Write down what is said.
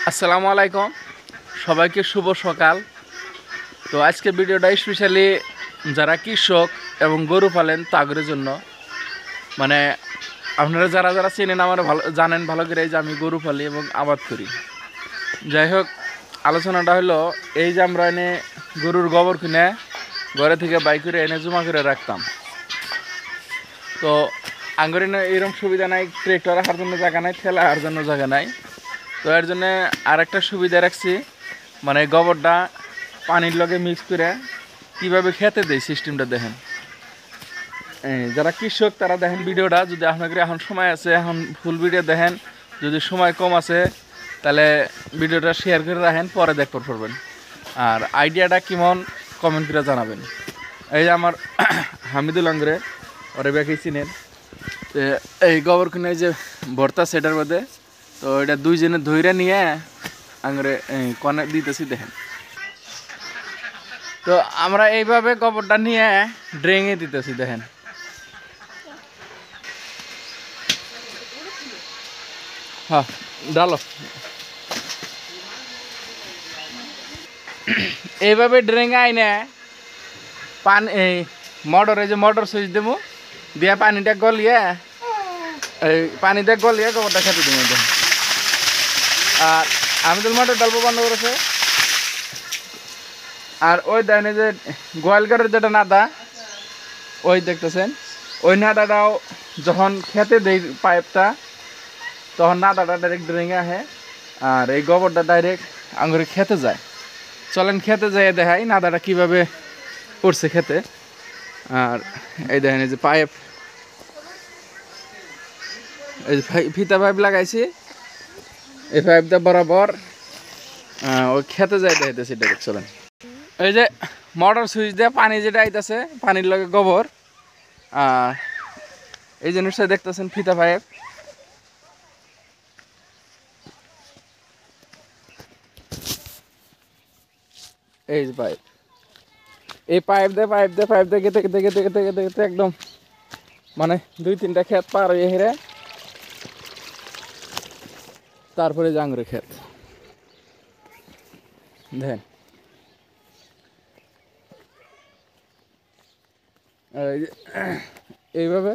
আসসালামু আলাইকুম, সবাইকে শুভ সকাল। তো আজকে ভিডিওটা স্পেশালি যারা কৃষক এবং গরু পালেন তাদের জন্য। মানে আপনারা যারা যারা চেনেন আমার ভালো জানেন ভালো করে যে আমি গরু পালি এবং আবাদ করি। যাই হোক, আলোচনাটা হলো এই যে আমরা এনে গরুর গোবর কিনে ঘরে থেকে বাই করে এনে জমা করে রাখতাম। তো আঙ্গুর এনে এরকম সুবিধা নাই, ট্রেক্টর রাখার জন্য জায়গা নাই, ঠেলা রাখার জন্য জায়গা নাই। তো এর জন্য আরেকটা সুবিধা রাখছি, মানে গোবরটা পানির লগে মিক্স করে কীভাবে খেতে দেয় সিস্টেমটা দেখেন। যারা কৃষক তারা দেখেন ভিডিওটা, যদি আপনাদের এখন সময় আছে এখন ফুল ভিডিও দেখেন, যদি সময় কম আছে তাহলে ভিডিওটা শেয়ার করে রাখেন, পরে দেখতে পারবেন। আর আইডিয়াটা কেমন কমেন্ট করে জানাবেন। এই যে আমার হামিদুল আঙ্গরে ওরে ব্যাকে চিনেন, এই গোবর কিনে যে ভর্তা সেটার মধ্যে, তো এটা দুইজনে ধৈর্য নিয়ে আঙরে কনে দিতেছি দেখেন। তো আমরা এইভাবে গোবরটা নিয়ে ড্রেঙে দিতেছি দেখেন। হ্যাঁ ডালো, এইভাবে ড্রেঙে আইনে পানি এই মোটর, এই যে মোটর সুইচ দেবো দিয়ে পানিটা গলিয়ে এই পানিটা গলিয়ে গোবরটা খেতে দেবো দেখেন। আর আমি তো মোটর ডালবো বন্ধ করেছে। আর ওই দেখেন যে গোয়ালঘরের যেটা নাদা ওই দেখতেছেন, ওই নাদাটাও যখন খেতে দেই পাইপটা তখন নাদাটা ডাইরেক্ট ড্রেঙে আসে, আর এই গোবরটা ডাইরেক্ট আঙুরে খেতে যায়। চলেন খেতে যায় দেখাই নাদাটা কীভাবে পড়ছে খেতে। আর এই দেখেন এই যে পাইপ, এই যে ফিতা পাইপ লাগাইছি, এই পাইপটা বরাবর ওই খেতে যায় দেখাইতেছি ডাইরেক্ট। চলেন এই যে মোটর সুইচ দিয়ে পানি যেটা আইতেছে পানির লগে গোবর, এই জিনিসটা দেখতেছেন ফিতা পাইপ। এই যে পাইপ, এই পাইপ দিয়ে গেতে গেতে গেতে গেতে গেতে গেতে একদম মানে 2-3টা ক্ষেত পার হয়ে হেরে তারপরে জাঙ্গুরে ক্ষেত দেখেন। এইভাবে